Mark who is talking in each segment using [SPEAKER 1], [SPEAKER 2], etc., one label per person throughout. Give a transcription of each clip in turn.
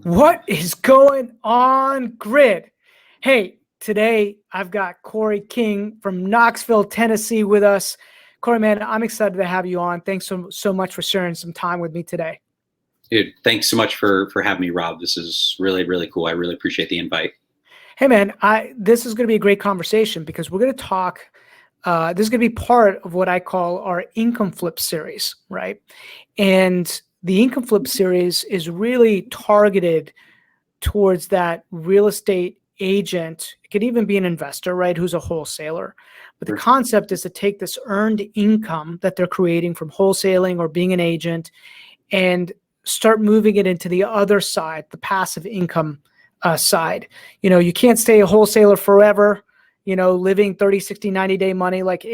[SPEAKER 1] What is going on, Grid? Hey, today I've got Cory King from Knoxville, Tennessee with us. Cory, man, I'm excited to have you on. Thanks so much for sharing some time with me today.
[SPEAKER 2] Dude, thanks so much for having me, Rob. This is really, really cool. I really appreciate the invite.
[SPEAKER 1] Hey, man, this is going to be a great conversation because we're going to talk. This is going to be part of what I call our income flip series, right? And the income flip series is really targeted towards that real estate agent. It could even be an investor, right, who's a wholesaler. But the concept is to take this earned income that they're creating from wholesaling or being an agent and start moving it into the other side, the passive income side. You know, you can't stay a wholesaler forever, you know, living 30, 60, 90-day money. Like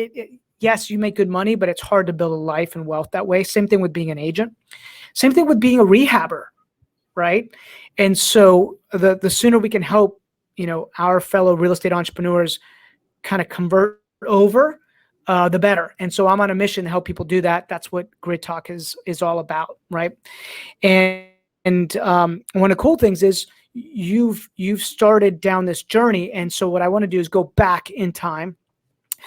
[SPEAKER 1] yes, you make good money, but it's hard to build a life and wealth that way. Same thing with being an agent. Same thing with being a rehabber, right? And so the sooner we can help, you know, our fellow real estate entrepreneurs kind of convert over, the better. And so I'm on a mission to help people do that. That's what Grid Talk is all about, right? And one of the cool things is you've started down this journey. And so what I want to do is go back in time.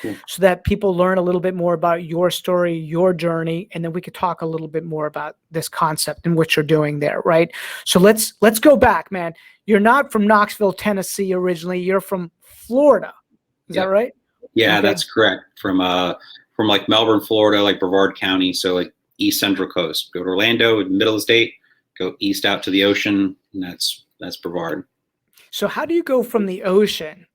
[SPEAKER 1] Cool. So that people learn a little bit more about your story, your journey, and then we could talk a little bit more about this concept and what you're doing there, right? So let's go back, man. You're not from Knoxville, Tennessee originally. You're from Florida. Is that right?
[SPEAKER 2] Yeah, okay. That's correct. From like Melbourne, Florida, like Brevard County, so like East Central Coast. Go to Orlando, middle of the state, go east out to the ocean, and that's Brevard.
[SPEAKER 1] So how do you go from the ocean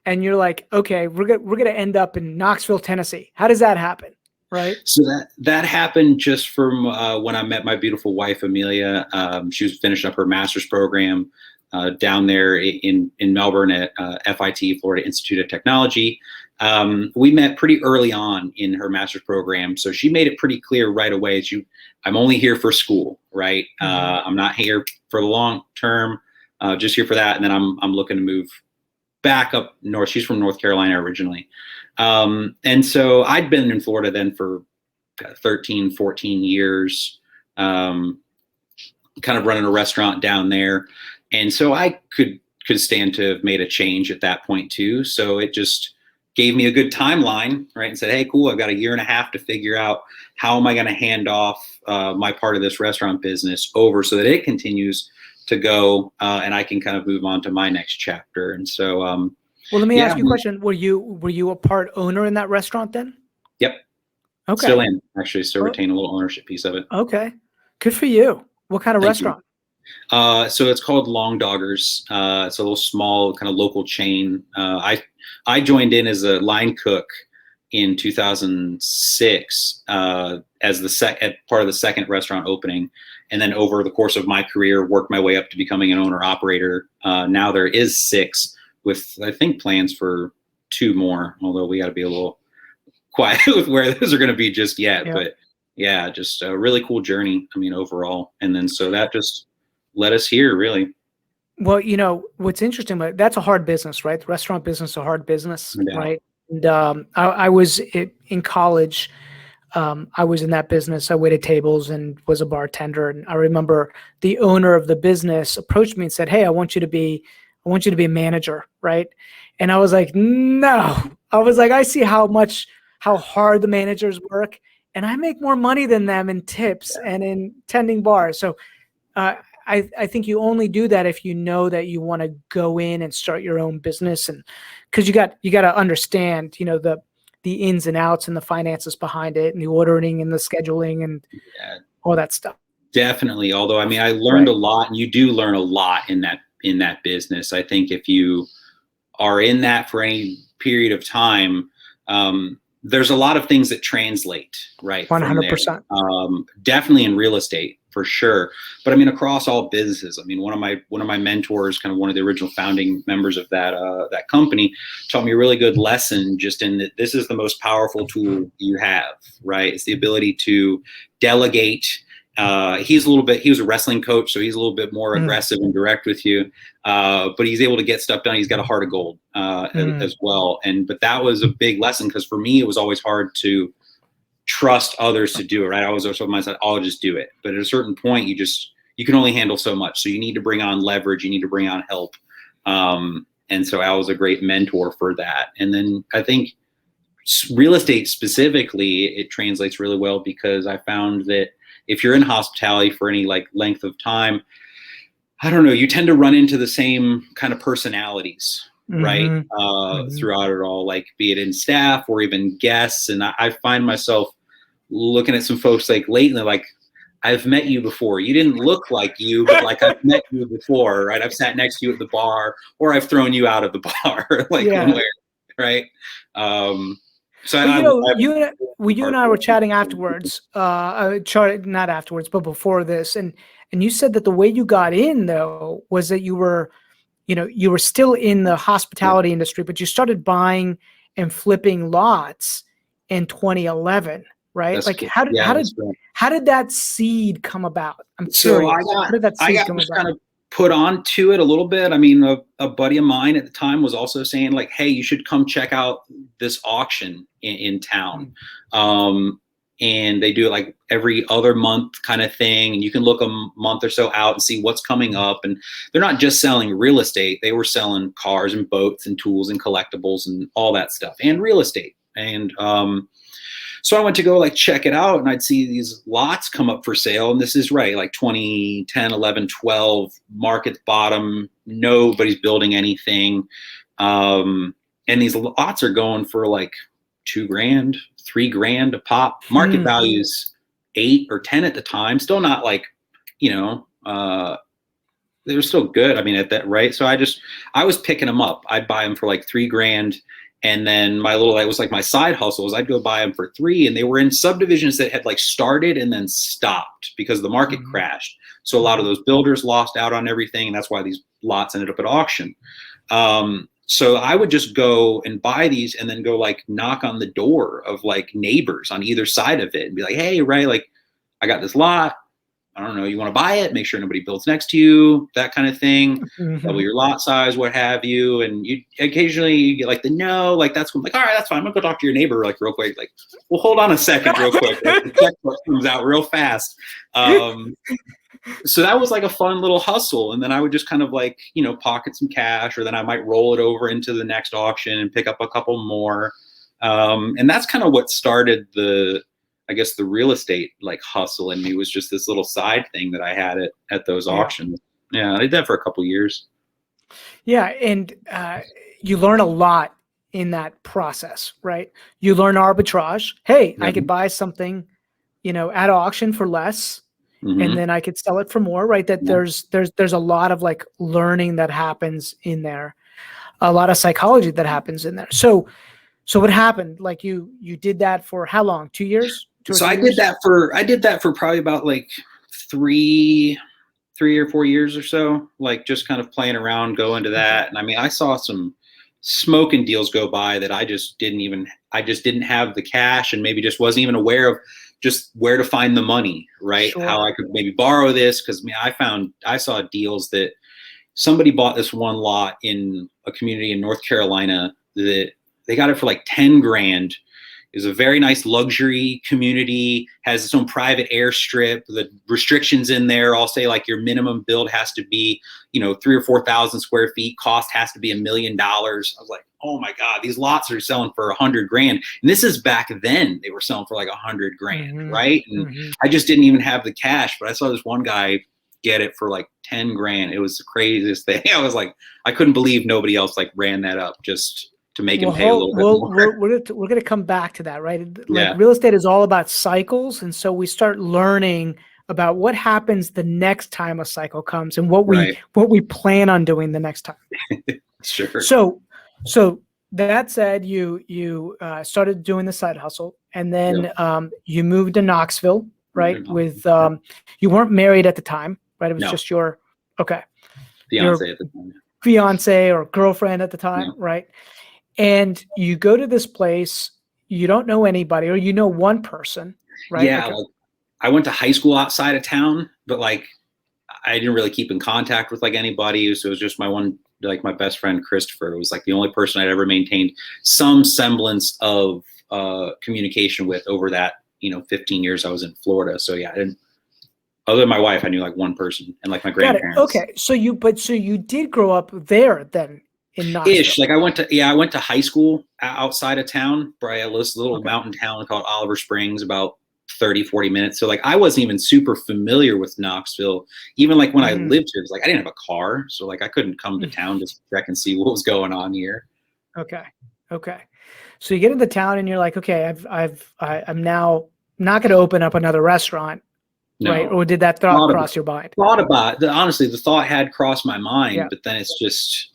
[SPEAKER 1] and you're like, okay, we're gonna end up in Knoxville, Tennessee? How does that happen, right?
[SPEAKER 2] So that happened just from when I met my beautiful wife, Amelia. She was finishing up her master's program down there in Melbourne at FIT, Florida Institute of Technology. We met pretty early on in her master's program, so she made it pretty clear right away. I'm only here for school, right? Mm-hmm. I'm not here for the long term, just here for that, and then I'm looking to move back up north. She's from North Carolina originally. And so I'd been in Florida then for 13, 14 years, kind of running a restaurant down there. And so I could stand to have made a change at that point too. So it just gave me a good timeline, right? And said, hey, cool, I've got a year and a half to figure out how am I going to hand off my part of this restaurant business over so that it continues to go, and I can kind of move on to my next chapter. And so,
[SPEAKER 1] well, let me ask you a question. Were you a part owner in that restaurant then?
[SPEAKER 2] Yep.
[SPEAKER 1] Okay.
[SPEAKER 2] Still am, actually, still retain a little ownership piece of it.
[SPEAKER 1] Okay. Good for you. What kind of restaurant?
[SPEAKER 2] So it's called Long Doggers. It's a little small kind of local chain. I joined in as a line cook in 2006 as part of the second restaurant opening. And then over the course of my career, worked my way up to becoming an owner operator. Now there is 6 with, I think, plans for 2 more, although we got to be a little quiet with where those are going to be just yet. Yeah. But yeah, just a really cool journey, I mean, overall. And then so that just led us here, really.
[SPEAKER 1] Well, you know, what's interesting, but that's a hard business, right? The restaurant business is a hard business, right? And I was in college. I was in that business. I waited tables and was a bartender. And I remember the owner of the business approached me and said, hey, I want you to be a manager, right? And I was like, no. I was like, I see how hard the managers work, and I make more money than them in tips and in tending bars. So I think you only do that if you know that you want to go in and start your own business, and because you got to understand, you know, the ins and outs and the finances behind it and the ordering and the scheduling and all that stuff.
[SPEAKER 2] Definitely. Although, I mean, I learned a lot, and you do learn a lot in that business. I think if you are in that for any period of time, there's a lot of things that translate, right?
[SPEAKER 1] 100%.
[SPEAKER 2] Definitely in real estate, for sure. But I mean, across all businesses. I mean, one of my mentors, kind of one of the original founding members of that company, taught me a really good lesson just in that this is the most powerful tool you have, right? It's the ability to delegate. He was a wrestling coach, so he's a little bit more aggressive and direct with you, but he's able to get stuff done. He's got a heart of gold as well. But that was a big lesson, because for me, it was always hard to trust others to do it, right? I was also myself, I'll just do it. But at a certain point, you can only handle so much. So you need to bring on leverage. You need to bring on help. And so Al was a great mentor for that. And then I think real estate specifically, it translates really well because I found that if you're in hospitality for any like length of time, I don't know, you tend to run into the same kind of personalities, right? Throughout it all, like be it in staff or even guests. And I find myself looking at some folks like lately, like, I've met you before. You didn't look like you, but like I've met you before, right? I've sat next to you at the bar, or I've thrown you out of the bar, like one way, right? So
[SPEAKER 1] you and I were chatting afterwards, not afterwards, but before this, and you said that the way you got in though was that you were still in the hospitality industry, but you started buying and flipping lots in 2011, right?
[SPEAKER 2] That's
[SPEAKER 1] like
[SPEAKER 2] cool.
[SPEAKER 1] How did that seed come about? I'm curious. How did that seed come about?
[SPEAKER 2] Kind of put on to it a little bit. I mean, a buddy of mine at the time was also saying like, hey, you should come check out this auction in town. And they do it like every other month kind of thing. And you can look a month or so out and see what's coming up. And they're not just selling real estate. They were selling cars and boats and tools and collectibles and all that stuff and real estate. And, so I went to go like check it out and I'd see these lots come up for sale. And this is right, like 2010, 11, 12, market bottom, nobody's building anything. And these lots are going for like $2,000, $3,000 a pop. Market values 8 or 10 at the time. Still not like, they were still good. I mean, at that, right. So I was picking them up. I'd buy them for like $3,000. And then it was like my side hustles. I'd go buy them for $3,000, and they were in subdivisions that had like started and then stopped because the market crashed. So a lot of those builders lost out on everything, and that's why these lots ended up at auction. So I would just go and buy these and then go like knock on the door of like neighbors on either side of it and be like, hey, Ray, like I got this lot. I don't know, you want to buy it? Make sure nobody builds next to you, that kind of thing. Double your lot size, what have you. And you occasionally you get like the no, like that's like, all right, that's fine. I'm gonna go talk to your neighbor like real quick. Like, well, hold on a second, real quick. Like, the checkbook comes out real fast. So that was like a fun little hustle. And then I would just kind of like, pocket some cash, or then I might roll it over into the next auction and pick up a couple more. And that's kind of what started the real estate like hustle in me, was just this little side thing that I had at those auctions. Yeah, I did that for a couple of years.
[SPEAKER 1] Yeah, and you learn a lot in that process, right? You learn arbitrage. Hey, I could buy something, at auction for less, and then I could sell it for more, right? That there's a lot of like learning that happens in there, a lot of psychology that happens in there. So what happened? Like you did that for how long? 2 years?
[SPEAKER 2] So I did that for probably about like three or 4 years or so, like just kind of playing around, go into that. And I mean, I saw some smoking deals go by that I just didn't have the cash, and maybe just wasn't even aware of just where to find the money, right? Sure. How I could maybe borrow this. Cause I saw deals that somebody bought this one lot in a community in North Carolina that they got it for like 10 grand. It was a very nice luxury community, has its own private airstrip. The restrictions in there all say like your minimum build has to be, 3,000 or 4,000 square feet. Cost has to be $1 million. I was like, oh my God, these lots are selling for 100 grand. And this is back then they were selling for like 100 grand, right? And I just didn't even have the cash, but I saw this one guy get it for like 10 grand. It was the craziest thing. I was like, I couldn't believe nobody else like ran that up just to make him pay a little bit more.
[SPEAKER 1] We're going to come back to that, right? Like real estate is all about cycles. And so we start learning about what happens the next time a cycle comes and what we plan on doing the next time.
[SPEAKER 2] Sure.
[SPEAKER 1] So that said, you started doing the side hustle, and then you moved to Knoxville, right? With you weren't married at the time, right? It was just your
[SPEAKER 2] fiance at the time.
[SPEAKER 1] Fiance or girlfriend at the time, right? And you go to this place, you don't know anybody, or you know one person, right?
[SPEAKER 2] Yeah, like I went to high school outside of town, but like I didn't really keep in contact with like anybody. So it was just my best friend Christopher. It was like the only person I'd ever maintained some semblance of communication with over that 15 years I was in Florida. So yeah, Other than my wife, I knew like one person and like my
[SPEAKER 1] Got it.
[SPEAKER 2] grandparents.
[SPEAKER 1] Okay. So you did grow up there then in
[SPEAKER 2] Ish.
[SPEAKER 1] Knoxville.
[SPEAKER 2] Like I went to high school outside of town, right? This little
[SPEAKER 1] Okay.
[SPEAKER 2] mountain town called Oliver Springs, about 30, 40 minutes. So like I wasn't even super familiar with Knoxville. Even like when I
[SPEAKER 1] Mhm.
[SPEAKER 2] lived here, it was like I didn't have a car. So like I couldn't come to town just to check and see what was going on here.
[SPEAKER 1] Okay. Okay. So you get into town and you're like, okay, I'm now not going to open up another restaurant, right?
[SPEAKER 2] No.
[SPEAKER 1] Or did that thought
[SPEAKER 2] Thought about
[SPEAKER 1] cross your mind?
[SPEAKER 2] honestly, the thought had crossed my mind,
[SPEAKER 1] Yeah.
[SPEAKER 2] but then it's just,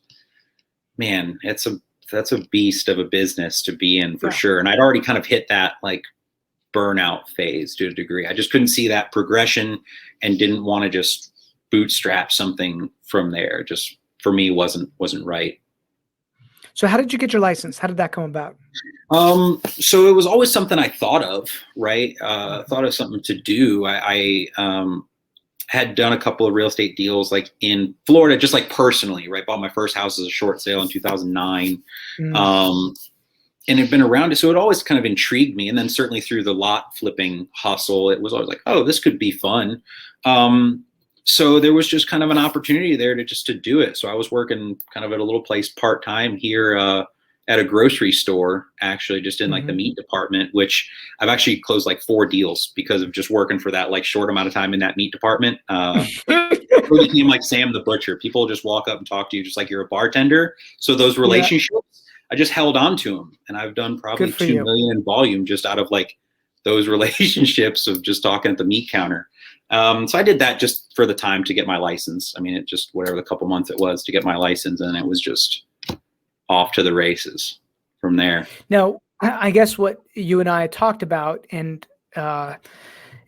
[SPEAKER 2] man, that's a beast of a business to be in for
[SPEAKER 1] Yeah.
[SPEAKER 2] sure. And I'd already kind of hit that like burnout phase to a degree. I just couldn't see that progression and didn't want to just bootstrap something from there. Just for me wasn't right.
[SPEAKER 1] So how did you get your license? How did that come about?
[SPEAKER 2] So it was always something I thought of, right?
[SPEAKER 1] Mhm.
[SPEAKER 2] Thought of something to do. I had done a couple of real estate deals like in Florida, just like personally, right? Bought my first house as a short sale in 2009.
[SPEAKER 1] Mm.
[SPEAKER 2] And had been around it. So it always kind of intrigued me. And then certainly through the lot flipping hustle, it was always like, oh, this could be fun. So there was just kind of an opportunity there to do it. So I was working kind of at a little place part-time here, at a grocery store, actually just in like the
[SPEAKER 1] Mhm.
[SPEAKER 2] meat department, which I've actually closed like 4 deals because of just working for that like short amount of time in that meat department. It became like Sam the Butcher. People just walk up and talk to you just like you're a bartender. So those
[SPEAKER 1] Yeah.
[SPEAKER 2] relationships, I just held on to them, and I've done
[SPEAKER 1] Good
[SPEAKER 2] probably
[SPEAKER 1] for
[SPEAKER 2] 2
[SPEAKER 1] you.
[SPEAKER 2] million in volume just out of like those relationships of just talking at the meat counter. So I did that just for the time to get my license. I mean, it just whatever the couple months it was to get my license, and it was just off to the races from there.
[SPEAKER 1] Now, I guess what you and I talked about, and uh,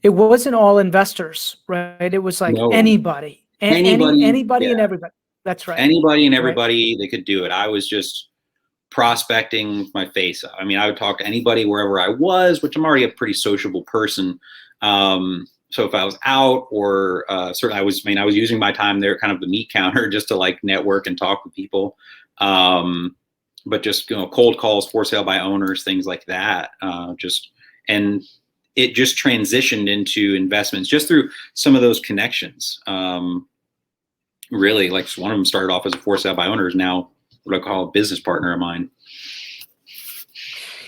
[SPEAKER 1] it wasn't all investors, right? It was like
[SPEAKER 2] No,
[SPEAKER 1] anybody,
[SPEAKER 2] anybody,
[SPEAKER 1] anybody and
[SPEAKER 2] yeah,
[SPEAKER 1] everybody. That's right.
[SPEAKER 2] anybody and
[SPEAKER 1] Right.
[SPEAKER 2] everybody, they could do it. I was just prospecting my face. I mean, I would talk to anybody wherever I was, which I'm already a pretty sociable person. So if I was out or certainly I was using my time there, kind of the meat counter, just to like network and talk with people. But just, cold calls, for sale by owners, things like that. And it just transitioned into investments just through some of those connections. Really, like one of them started off as a for sale by owners, now what I call a business partner of mine.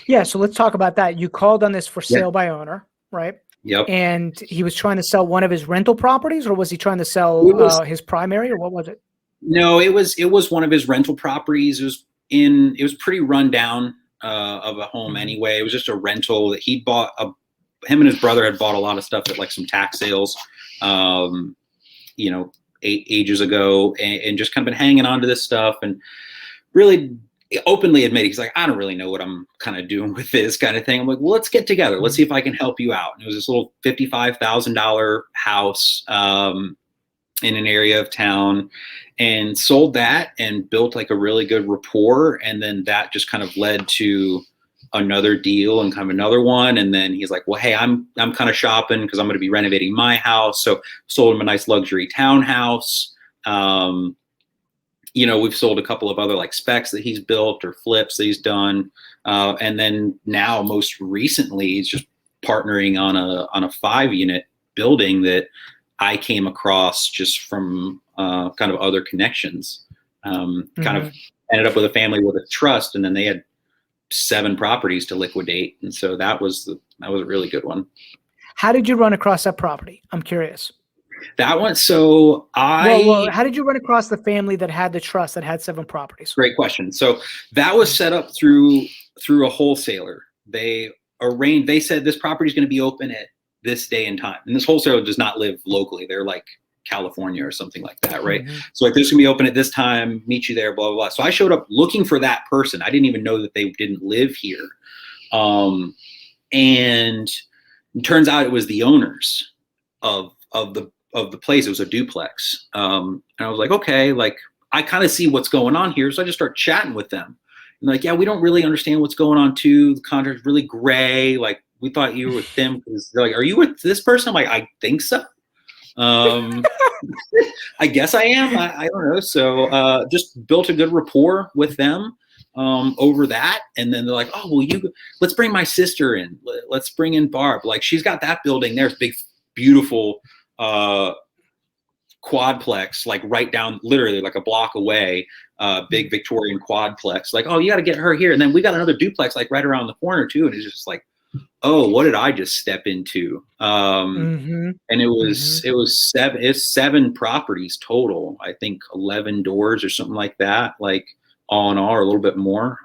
[SPEAKER 1] Yeah. So let's talk about that. You called on this for
[SPEAKER 2] Yeah.
[SPEAKER 1] sale by owner, right?
[SPEAKER 2] Yep.
[SPEAKER 1] And he was trying to sell one of his rental properties, or was he trying to
[SPEAKER 2] It
[SPEAKER 1] sell
[SPEAKER 2] was
[SPEAKER 1] his primary, or what was it?
[SPEAKER 2] no, it was one of his rental properties. It was pretty run down of a home
[SPEAKER 1] Mhm.
[SPEAKER 2] anyway. It was just a rental that he bought. Him and his brother had bought a lot of stuff at like some tax sales, um, you know, ages ago, and just kind of been hanging on to this stuff and really openly admitted he's like, I don't really know what I'm kind of doing with this kind of thing. I'm like, well, let's get together. Let's see
[SPEAKER 1] Mhm.
[SPEAKER 2] if I can help you out. And it was this little $55,000 house in an area of town, and sold that and built like a really good rapport. And then that just kind of led to another deal and kind of another one. And then he's like, well, hey, I'm kind of shopping because I'm going to be renovating my house. So sold him a nice luxury townhouse. We've sold a couple of other like specs that he's built or flips that he's done. And then now most recently, he's just partnering on a 5-unit building that I came across just from kind of other connections. Kind of
[SPEAKER 1] Mhm.
[SPEAKER 2] ended up with a family with a trust, and then they had 7 properties to liquidate, and so that was a really good one.
[SPEAKER 1] How did you run across that property? I'm curious.
[SPEAKER 2] That one, so
[SPEAKER 1] Well,
[SPEAKER 2] I
[SPEAKER 1] how did you run across the family that had the trust that had 7 properties?
[SPEAKER 2] Great question. So that was set up through a wholesaler. They said this property is going to be open at this day and time, and this wholesaler does not live locally. They're like California or something like that, right?
[SPEAKER 1] Mhm.
[SPEAKER 2] So like, this is gonna be open at this time, meet you there, blah blah blah. So I showed up looking for that person. I didn't even know that they didn't live here. And it turns out it was the owners of the place. It was a duplex. And I was like, okay, like I kind of see what's going on here. So I just start chatting with them. And like, yeah, we don't really understand what's going on too. The contract's really gray. Like, we thought you were with them, because they're like, are you with this person? I'm like, I think so. Um, I guess I am. I don't know. So just built a good rapport with them over that. And then they're like, oh, well, let's bring my sister in. Let's bring in Barb. Like, she's got that building there. It's big, beautiful quadplex, like right down, literally like a block away, big Victorian quadplex. Like, oh, you got to get her here, and then we got another duplex like right around the corner too. And it's just like, oh, what did I just step into? And it's seven properties total. I think 11 doors or something like that. Like all in all, or a little bit more.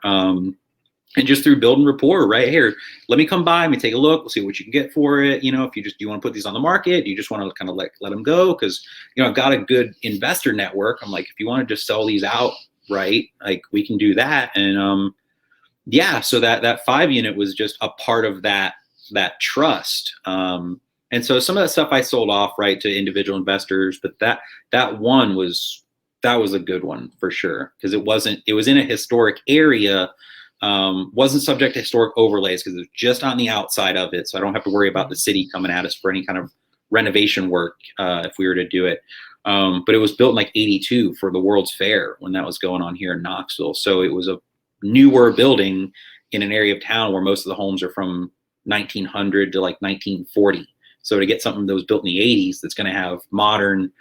[SPEAKER 2] And just through building rapport, right here, let me come by, let me take a look, we'll see what you can get for it. You know, if you want to put these on the market, you just want to kind of let them go. Cause I've got a good investor network. I'm like, if you want to just sell these out, right, like we can do that. And, so that 5 unit was just a part of that trust. And so some of that stuff I sold off, right, to individual investors, but that one was a good one for sure. Cause it was in a historic area. Wasn't subject to historic overlays because it was just on the outside of it. So I don't have to worry about the city coming at us for any kind of renovation work if we were to do it. But it was built in like 82 for the World's Fair when that was going on here in Knoxville. So it was a newer building in an area of town where most of the homes are from 1900 to like 1940. So to get something that was built in the 80s that's going to have modern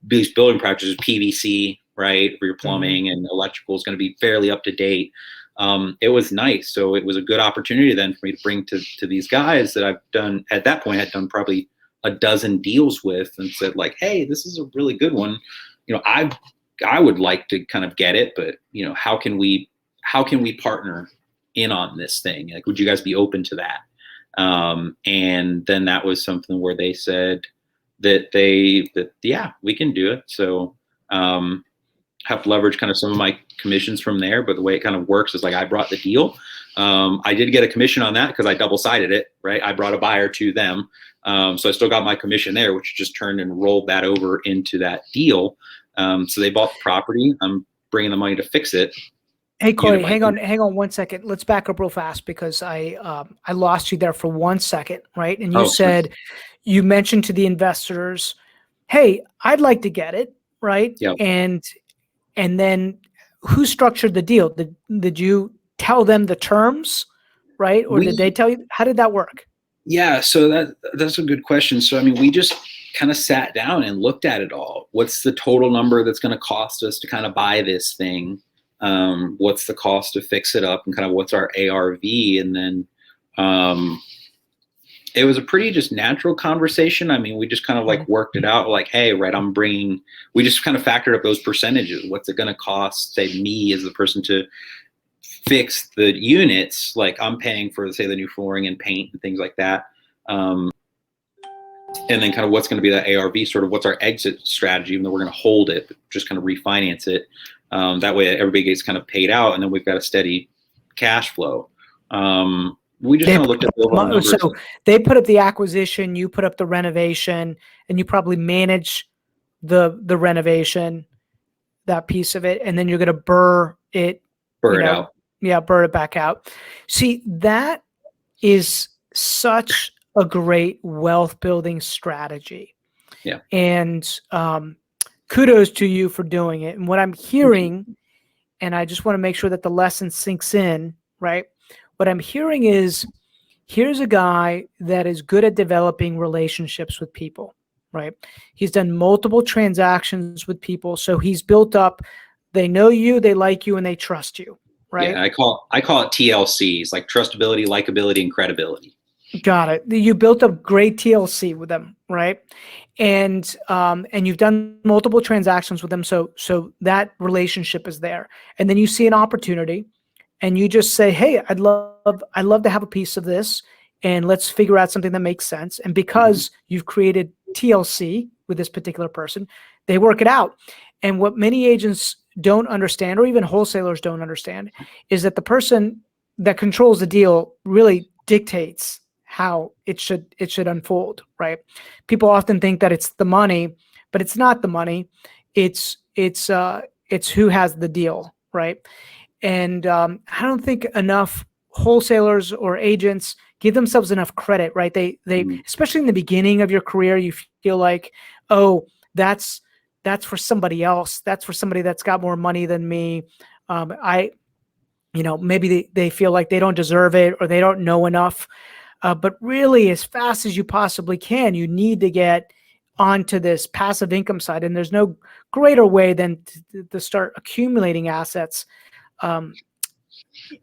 [SPEAKER 2] these building practices, PVC, right, for your plumbing and electrical is going to be fairly up to date. It was nice. So it was a good opportunity then for me to bring to these guys that I've done at that point, had done probably a dozen deals with, and said like, hey, this is a really good one. You know, I would like to kind of get it, but you know, how can we partner in on this thing? Like, would you guys be open to that? And then that was something where they said that yeah, we can do it. So have leveraged kind of some of my commissions from there, but the way it kind of works is like I brought the deal. I did get a commission on that because I double-sided it, right? I brought a buyer to them. So I still got my commission there, which just turned and rolled that over into that deal. So they bought the property. I'm bringing the money to fix it.
[SPEAKER 1] Hey, Cory, hang on 1 second. Let's back up real fast because I lost you there for 1 second, right? And you said, you mentioned to the investors, hey, I'd like to get it, right?
[SPEAKER 2] Yep.
[SPEAKER 1] And then who structured the deal? Did you tell them the terms, right? Or did they tell you? How did that work?
[SPEAKER 2] Yeah, so that's a good question. So, I mean, we just kind of sat down and looked at it all. What's the total number that's going to cost us to kind of buy this thing? What's the cost to fix it up, and kind of what's our ARV? And then it was a pretty just natural conversation. I mean, we just kind of like worked it out like, hey, right, we just kind of factored up those percentages. What's it going to cost, say, me as the person to fix the units? Like I'm paying for, say, the new flooring and paint and things like that. And then kind of what's going to be that ARV, sort of what's our exit strategy, even though we're going to hold it, but just kind of refinance it. That way everybody gets kind of paid out, and then we've got a steady cash flow. We just kind of looked at the overall numbers.
[SPEAKER 1] So they put up the acquisition, you put up the renovation, and you probably manage the renovation, that piece of it, and then you're going to burr it out. Yeah, burr it back out. See, that is such a great wealth building strategy.
[SPEAKER 2] Yeah.
[SPEAKER 1] And kudos to you for doing it. And what I'm hearing, and I just want to make sure that the lesson sinks in, right? What I'm hearing is, here's a guy that is good at developing relationships with people, right? He's done multiple transactions with people. So he's built up, they know you, they like you, and they trust you, right?
[SPEAKER 2] Yeah, I call it TLCs, like trustability, likability, and credibility.
[SPEAKER 1] Got it. You built up great TLC with them, right? And you've done multiple transactions with them. So that relationship is there. And then you see an opportunity, and you just say, hey, I'd love to have a piece of this, and let's figure out something that makes sense. And because you've created TLC with this particular person, they work it out. And what many agents don't understand, or even wholesalers don't understand, is that the person that controls the deal really dictates how it should unfold, right? People often think that it's the money, but it's not the money. It's who has the deal, right? And I don't think enough wholesalers or agents give themselves enough credit, right? They especially in the beginning of your career, you feel like, oh, that's for somebody else. That's for somebody that's got more money than me. Maybe they feel like they don't deserve it, or they don't know enough. But really, as fast as you possibly can, you need to get onto this passive income side. And there's no greater way than to start accumulating assets,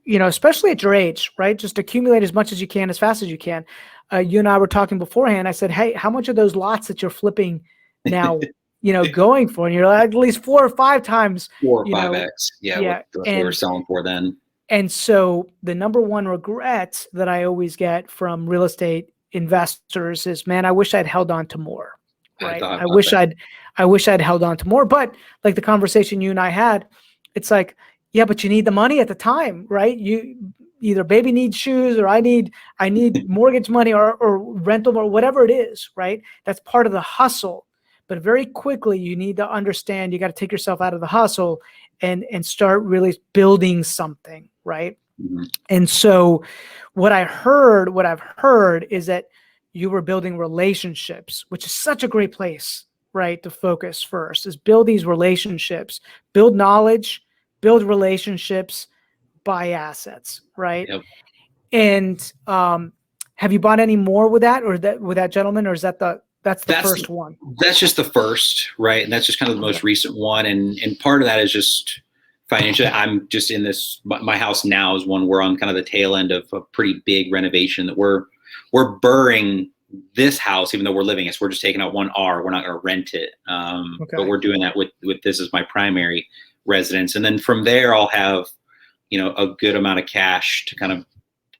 [SPEAKER 1] especially at your age, right? Just accumulate as much as you can, as fast as you can. You and I were talking beforehand. I said, hey, how much of those lots that you're flipping now, going for? And you're like, at least 4 or 5 times.
[SPEAKER 2] 4 or 5x. Yeah,
[SPEAKER 1] Yeah.
[SPEAKER 2] what they were selling for then.
[SPEAKER 1] And so the number one regret that I always get from real estate investors is, man, I wish I'd held on to more. Right. I wish I'd held on to more. But like the conversation you and I had, it's like, yeah, but you need the money at the time, right? You either baby needs shoes, or I need mortgage money, or rental, or whatever it is, right? That's part of the hustle. But very quickly, you need to understand you got to take yourself out of the hustle and start really building something, right?
[SPEAKER 2] Mm-hmm.
[SPEAKER 1] And so what I've heard is that you were building relationships, which is such a great place, right, to focus first, is build these relationships, build knowledge, build relationships, buy assets, right?
[SPEAKER 2] Yep.
[SPEAKER 1] And have you bought any more with that gentleman, or is that's the first one?
[SPEAKER 2] That's just the first, right? And that's just kind of the most recent one. And part of that is just financially. I'm just in this, my house now is one, we're on kind of the tail end of a pretty big renovation that we're burring this house, even though we're living it. So we're just taking out 1R. We're not going to rent it. But we're doing that with this as my primary residence. And then from there, I'll have, a good amount of cash to kind of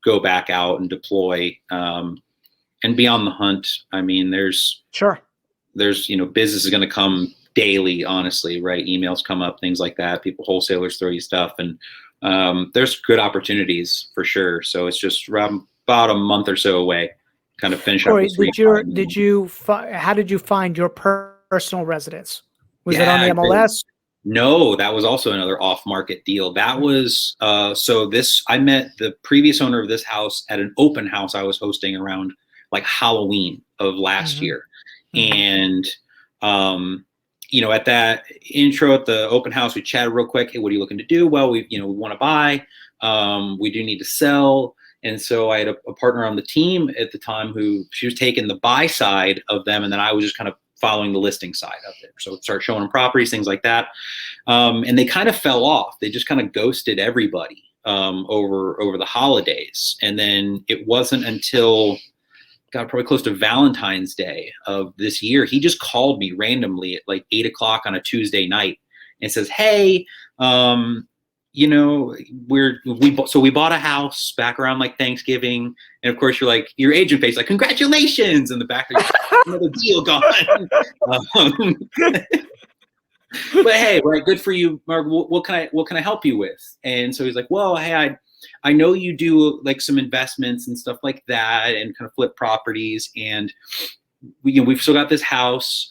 [SPEAKER 2] go back out and deploy, and be on the hunt. I mean, there's business is going to come daily, honestly, right? Emails come up, things like that. Wholesalers throw you stuff, and there's good opportunities for sure. So it's just around about a month or so away, kind of finish up.
[SPEAKER 1] How did you find your personal residence? Was it on the MLS?
[SPEAKER 2] No, that was also another off-market deal. That was I met the previous owner of this house at an open house I was hosting around like Halloween of last year. And at that intro at the open house, we chatted real quick. Hey, what are you looking to do? Well, we want to buy. We do need to sell. And so I had a partner on the team at the time who she was taking the buy side of them, and then I was just kind of following the listing side of it. So start showing them properties, things like that. And they kind of fell off. They just kind of ghosted everybody over the holidays. And then it wasn't until probably close to Valentine's Day of this year, he just called me randomly at like 8:00 on a Tuesday night and says, hey, we bought a house back around like Thanksgiving. And of course your agent face, like, congratulations. In the back, another deal gone. But hey, right. Good for you, Mark. What can I help you with? And so he's like, well, hey, I know you do like some investments and stuff like that and kind of flip properties. And we've still got this house.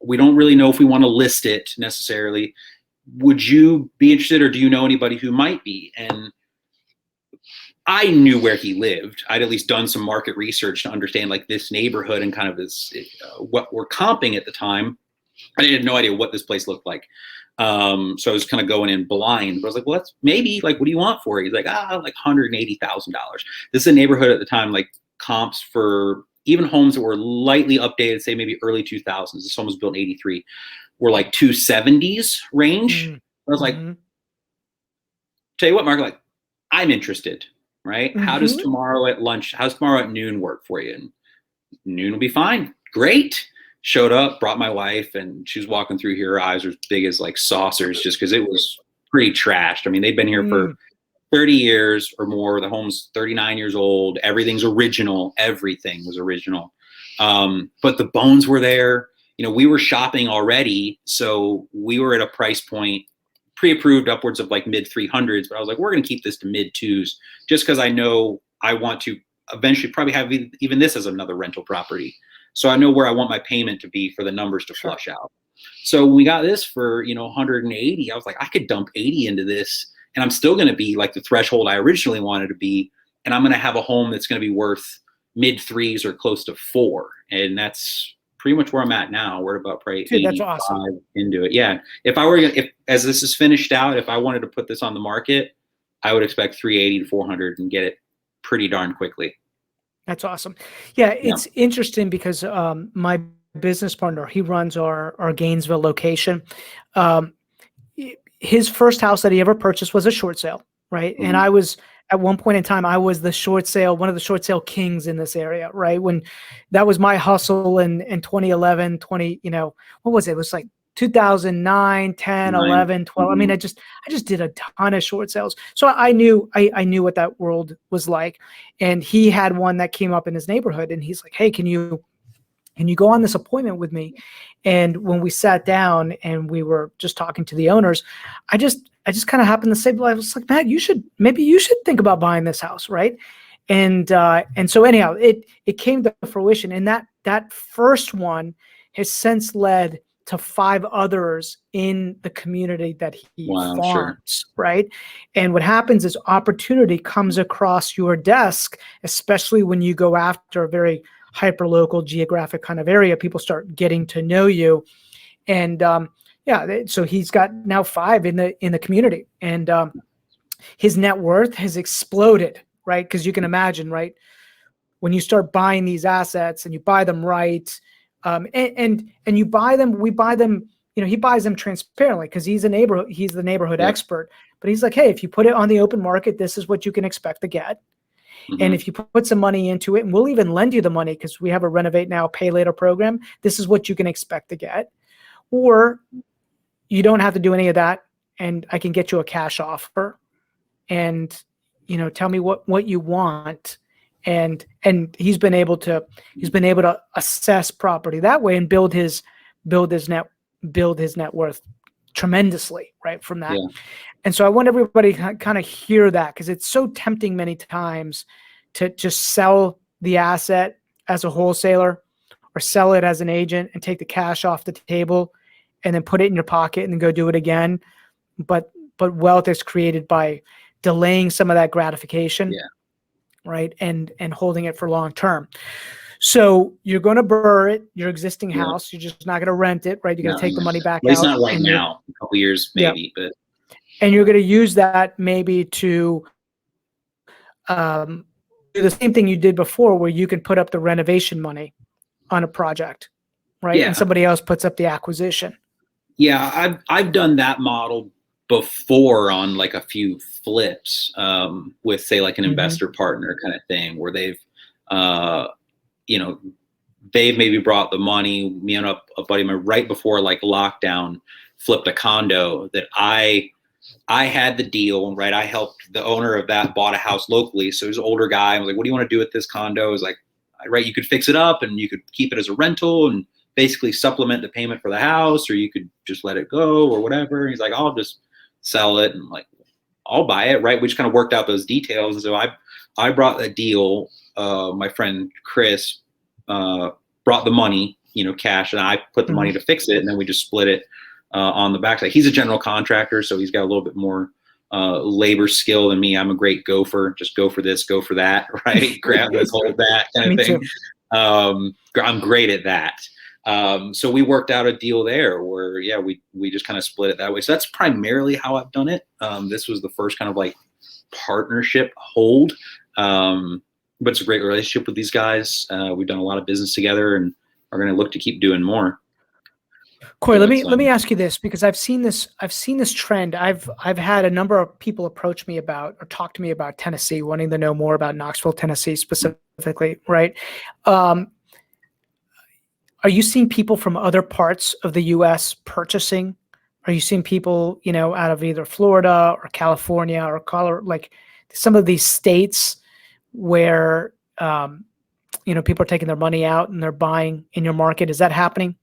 [SPEAKER 2] We don't really know if we want to list it necessarily. Would you be interested, or do you know anybody who might be? And I knew where he lived. I'd at least done some market research to understand like this neighborhood and kind of this, what we're comping at the time. I had no idea what this place looked like. So I was kind of going in blind, but I was like, well, that's maybe like, what do you want for it? He's like, like $180,000. This is a neighborhood at the time, like comps for even homes that were lightly updated, say maybe early 2000s. This home was built in 83. Were like 270s range. I was like, tell you what, Mark, like, I'm interested, right? How's tomorrow at noon work for you? And noon will be fine. Great. Showed up, brought my wife, and she was walking through here. Her eyes were as big as like saucers, just because it was pretty trashed. I mean, they've been here for 30 years or more. The home's 39 years old. Everything's original. Everything was original. But the bones were there. We were shopping already, so we were at a price point pre-approved upwards of like mid 300s, but I was like, we're going to keep this to mid 2s just because I know I want to eventually probably have even this as another rental property. So I know where I want my payment to be for the numbers to flush out. So when we got this for, 180, I was like, I could dump 80 into this and I'm still going to be like the threshold I originally wanted to be. And I'm going to have a home that's going to be worth mid 3s or close to 4. And that's pretty much where I'm at now. We're about probably 85
[SPEAKER 1] that's awesome.
[SPEAKER 2] Into it. Yeah. If as this is finished out, if I wanted to put this on the market, I would expect 380 to 400 and get it pretty darn quickly.
[SPEAKER 1] That's awesome. Yeah,
[SPEAKER 2] Yeah.
[SPEAKER 1] it's interesting because my business partner, he runs our Gainesville location. Um, his first house that he ever purchased was a short sale, right? And
[SPEAKER 2] Mhm.
[SPEAKER 1] I was at one point in time, I was the short sale, one of the short sale kings in this area, right? When that was my hustle in 2011, 20, what was it? It was like 2009, 10,
[SPEAKER 2] 9.
[SPEAKER 1] 11, 12. I mean,
[SPEAKER 2] Mhm.
[SPEAKER 1] I just did a ton of short sales. So I knew what that world was like. And he had one that came up in his neighborhood and he's like, "Hey, can you go on this appointment with me?" And when we sat down and we were just talking to the owners, I just kind of happened to say, I was like, "Matt, maybe you should think about buying this house, right?" And so anyhow, it came to fruition, and that first one has since led to 5 others in the community that he
[SPEAKER 2] Wow, sure.
[SPEAKER 1] farms, right? And what happens is opportunity comes across your desk, especially when you go after a very hyper local geographic kind of area. People start getting to know you, and so he's got now 5 in the community, and his net worth has exploded, right? Because you can imagine, right, when you start buying these assets and you buy them right, and you buy them, we buy them. He buys them transparently because he's the neighborhood
[SPEAKER 2] Yep.
[SPEAKER 1] expert. But he's like, "Hey, if you put it on the open market, this is what you can expect to get. And
[SPEAKER 2] Mhm.
[SPEAKER 1] if you put some money into it, and we'll even lend you the money because we have a renovate now, pay later program, this is what you can expect to get. Or you don't have to do any of that, and I can get you a cash offer, and tell me what you want." And he's been able to assess property that way and build his net build his net worth tremendously, right, from that.
[SPEAKER 2] Yeah.
[SPEAKER 1] And so I want everybody to kind of hear that, because it's so tempting many times to just sell the asset as a wholesaler or sell it as an agent and take the cash off the table and then put it in your pocket and then go do it again. But wealth is created by delaying some of that gratification,
[SPEAKER 2] Yeah.
[SPEAKER 1] right? And holding it for long term. So you're going to burr it, your existing
[SPEAKER 2] Yeah.
[SPEAKER 1] house. You're just not going to rent it, right? You're going
[SPEAKER 2] No,
[SPEAKER 1] to take the
[SPEAKER 2] yeah.
[SPEAKER 1] money
[SPEAKER 2] At
[SPEAKER 1] back
[SPEAKER 2] least
[SPEAKER 1] out,
[SPEAKER 2] not right
[SPEAKER 1] and you're
[SPEAKER 2] now. A couple years
[SPEAKER 1] yeah,
[SPEAKER 2] maybe, but
[SPEAKER 1] and you're going to use that maybe to do the same thing you did before, where you can put up the renovation money on a project, right? And
[SPEAKER 2] yeah.
[SPEAKER 1] somebody else puts up the acquisition.
[SPEAKER 2] Yeah, I've done that model before on like a few flips, with say like an
[SPEAKER 1] Mm-hmm.
[SPEAKER 2] investor partner kind of thing, where uh, you know, they've maybe brought the money. Me and a buddy of mine right before like lockdown flipped a condo that I had the deal, right? I helped the owner of that bought a house locally. So he was an older guy. I was like, "What do you want to do with this condo?" I was like, "Right, you could fix it up and you could keep it as a rental and basically supplement the payment for the house, or you could just let it go or whatever." And he's like, "I'll just sell it." And I'm like, "I'll buy it," right? We just kind of worked out those details. And so I brought a deal. My friend Chris brought the money, cash, and I put the
[SPEAKER 1] Mm-hmm.
[SPEAKER 2] money to fix it, and then we just split it on the backside. He's a general contractor, so he's got a little bit more labor skill than me. I'm a great gopher, just go for this, go for that, right? Grab this, hold that kind of
[SPEAKER 1] Me
[SPEAKER 2] thing.
[SPEAKER 1] too.
[SPEAKER 2] I'm great at that. So we worked out a deal there where, yeah, we just kind of split it that way. So that's primarily how I've done it. This was the first kind of like partnership hold. But it's a great relationship with these guys. We've done a lot of business together and are going to look to keep doing more.
[SPEAKER 1] Corey,
[SPEAKER 2] So
[SPEAKER 1] let me ask you this, because I've seen this trend. I've had a number of people approach me about or talk to me about Tennessee, wanting to know more about Knoxville, Tennessee specifically, right? Um, are you seeing people from other parts of the U.S. purchasing? Are you seeing people, out of either Florida or California or Colorado, like some of these states where people are taking their money out and they're buying in your market? Is that happening?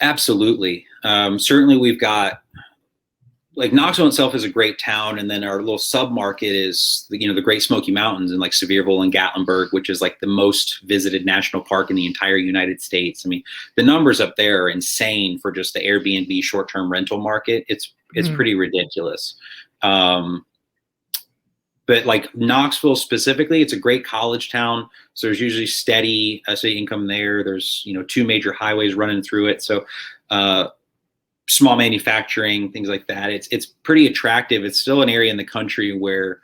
[SPEAKER 2] absolutely. Certainly we've got, like, Knoxville itself is a great town, and then our little sub market is the Great Smoky Mountains and like Sevierville and Gatlinburg, which is like the most visited national park in the entire United States. I mean, the numbers up there are insane for just the Airbnb short-term rental market. It's pretty ridiculous. But like Knoxville specifically, it's a great college town, so there's usually steady income there. There's 2 major highways running through it, so small manufacturing, things like that. It's pretty attractive. It's still an area in the country where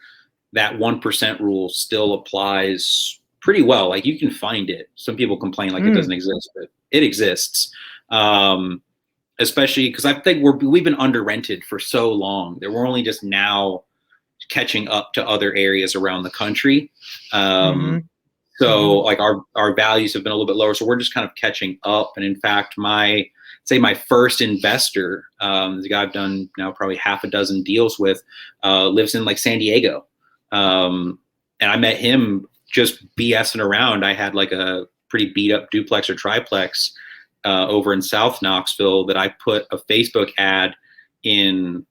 [SPEAKER 2] that 1% rule still applies pretty well. Like you can find it. Some people complain like it doesn't exist, but it exists. Especially because I think we've been under rented for so long that we're only just now catching up to other areas around the country. So like our values have been a little bit lower. So we're just kind of catching up. And in fact, my first investor, the guy I've done now probably half a dozen deals with, lives in like San Diego. And I met him just BSing around. I had like a pretty beat up duplex or triplex over in South Knoxville that I put a Facebook ad in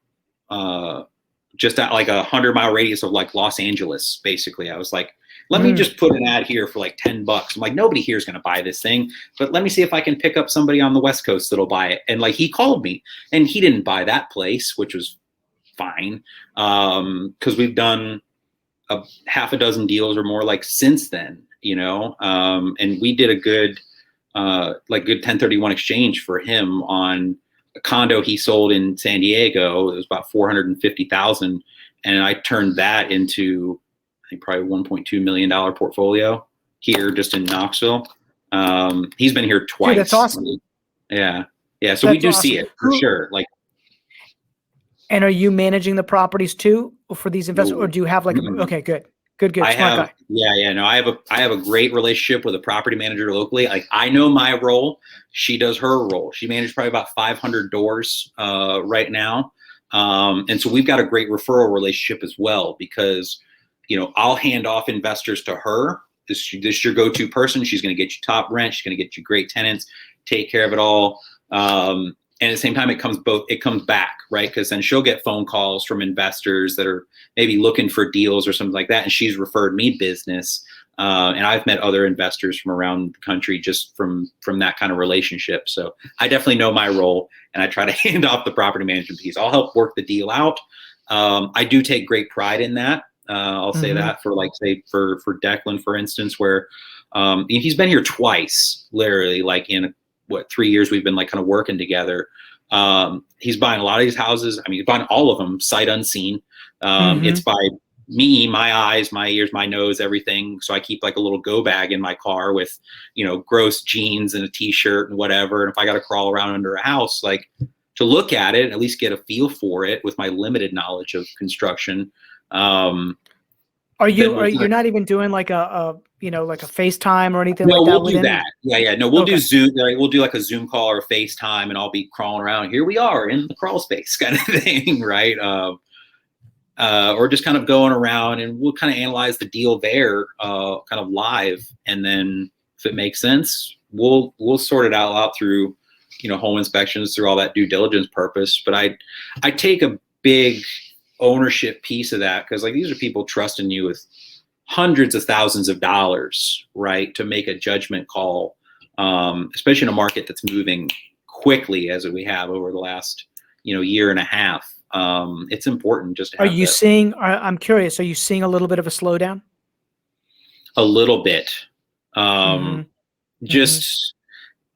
[SPEAKER 2] just at like 100-mile radius of like Los Angeles. Basically, I was like, let me just put an ad here for like $10. I'm like, nobody here is going to buy this thing, but let me see if I can pick up somebody on the West Coast that'll buy it. And like, he called me and he didn't buy that place, which was fine. Cause we've done half a dozen deals or more like since then, and we did a good 1031 exchange for him on a condo he sold in San Diego. It was about $450,000. And I turned that into, I think probably $1.2 million portfolio here just in Knoxville. He's been here twice.
[SPEAKER 1] Dude, that's awesome.
[SPEAKER 2] Yeah. So we do see it for sure. Like,
[SPEAKER 1] and are you managing the properties too for these investors, or do you have like, okay, good.
[SPEAKER 2] I have, no, I have a great relationship with a property manager locally. Like I know my role. She does her role. She manages probably about 500 doors right now. And so we've got a great referral relationship as well, because I'll hand off investors to her. This is your go-to person. She's going to get you top rent. She's going to get you great tenants, take care of it all. And at the same time, it comes back, right? Because then she'll get phone calls from investors that are maybe looking for deals or something like that. And she's referred me business. And I've met other investors from around the country just from that kind of relationship. So I definitely know my role, and I try to hand off the property management piece. I'll help work the deal out. I do take great pride in that. I'll say that for for Declan, for instance, where he's been here twice, literally, like in 3 years we've been like kind of working together. He's buying a lot of these houses. I mean, he's buying all of them sight unseen. It's by me, my eyes, my ears, my nose, everything. So I keep like a little go bag in my car with, gross jeans and a t-shirt and whatever. And if I got to crawl around under a house, like to look at it, at least get a feel for it with my limited knowledge of construction.
[SPEAKER 1] You're not even doing like a FaceTime or anything like that?
[SPEAKER 2] No, we'll do that. Yeah. No, we'll do Zoom. We'll do like a Zoom call or a FaceTime, and I'll be crawling around. Here we are in the crawl space kind of thing, right? Or just kind of going around, and we'll kind of analyze the deal there, kind of live. And then if it makes sense, we'll sort it out through, home inspections, through all that due diligence purpose. But I take a big ownership piece of that, because like these are people trusting you with hundreds of thousands of dollars, right, to make a judgment call, especially in a market that's moving quickly as we have over the last year and a half. It's important just to have.
[SPEAKER 1] I'm curious, are you seeing a little bit of a slowdown?
[SPEAKER 2] A little bit. Just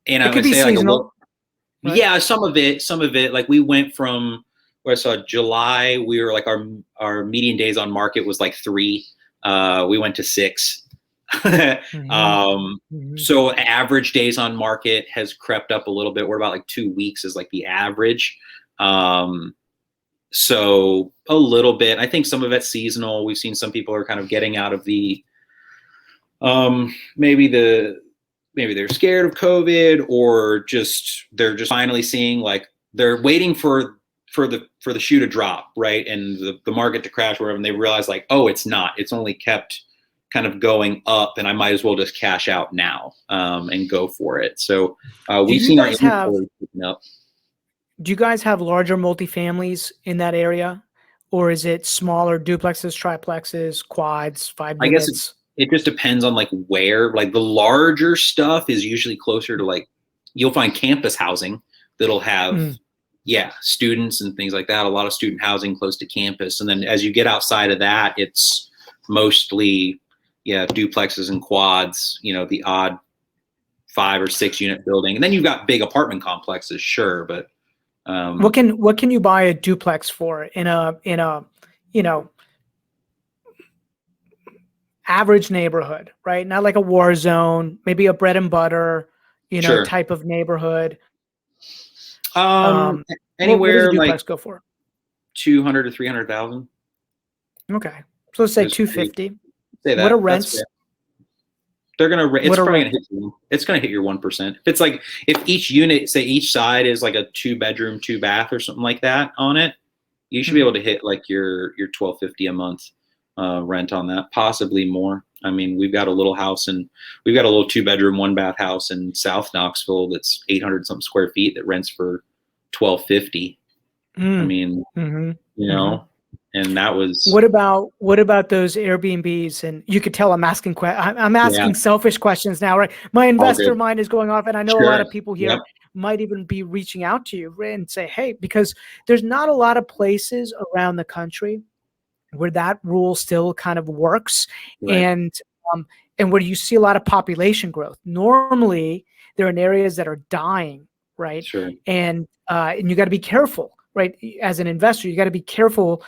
[SPEAKER 2] and I would say seasonal, right? Yeah, some of it like we went from where I saw July, we were like our median days on market was like 3. We went to 6. So average days on market has crept up a little bit. We're about like 2 weeks is like the average. So a little bit. I think some of it's seasonal. We've seen some people are kind of getting out of the maybe they're scared of COVID, or they're just finally seeing, like, they're waiting for the shoe to drop, right, and the market to crash, wherever, and they realize like, oh, it's only kept kind of going up, and I might as well just cash out now and go for it. So we've seen our inventory picking up.
[SPEAKER 1] Do you guys have larger multifamilies in that area, or is it smaller duplexes, triplexes, quads, 5 units?
[SPEAKER 2] I guess it just depends on like where. Like the larger stuff is usually closer to, like, you'll find campus housing that'll have students and things like that. A lot of student housing close to campus. And then as you get outside of that, it's mostly duplexes and quads, the odd 5 or 6 unit building. And then you've got big apartment complexes, sure, but
[SPEAKER 1] what can you buy a duplex for in a average neighborhood, right? Not like a war zone, maybe a bread and butter,
[SPEAKER 2] Sure.
[SPEAKER 1] type of neighborhood.
[SPEAKER 2] Um,
[SPEAKER 1] What does a
[SPEAKER 2] Anywhere like
[SPEAKER 1] duplex go for?
[SPEAKER 2] 200 to 300,000.
[SPEAKER 1] Okay. So let's say
[SPEAKER 2] Just
[SPEAKER 1] 250.
[SPEAKER 2] say
[SPEAKER 1] What are
[SPEAKER 2] that. That's
[SPEAKER 1] rents?
[SPEAKER 2] fair. It's
[SPEAKER 1] What are
[SPEAKER 2] probably gonna
[SPEAKER 1] rents?
[SPEAKER 2] hit you. It's gonna hit your 1%. If it's like, if each unit, say each side is like a 2-bedroom, 2-bath or something like that on it, you should be able to hit like your 1250 a month rent on that, possibly more. I mean, we've got a little 2-bedroom, 1-bath house in South Knoxville that's 800 something square feet that rents for 1250. I mean,
[SPEAKER 1] Mm-hmm.
[SPEAKER 2] you
[SPEAKER 1] Mm-hmm.
[SPEAKER 2] know, and that was,
[SPEAKER 1] What about those Airbnbs? And you could tell I'm asking I'm
[SPEAKER 2] yeah,
[SPEAKER 1] asking selfish questions now, right? My
[SPEAKER 2] all
[SPEAKER 1] investor
[SPEAKER 2] good.
[SPEAKER 1] mind is going off, and I know a lot
[SPEAKER 2] Sure.
[SPEAKER 1] of people
[SPEAKER 2] Yep.
[SPEAKER 1] here might even be reaching out to you and say, "Hey," because there's not a lot of places around the country where that rule still kind of works,
[SPEAKER 2] Right.
[SPEAKER 1] and um, and where you see a lot of population growth. Normally, they're in areas that are dying, right?
[SPEAKER 2] Sure.
[SPEAKER 1] And you got to be careful, right? As an investor, you got to be careful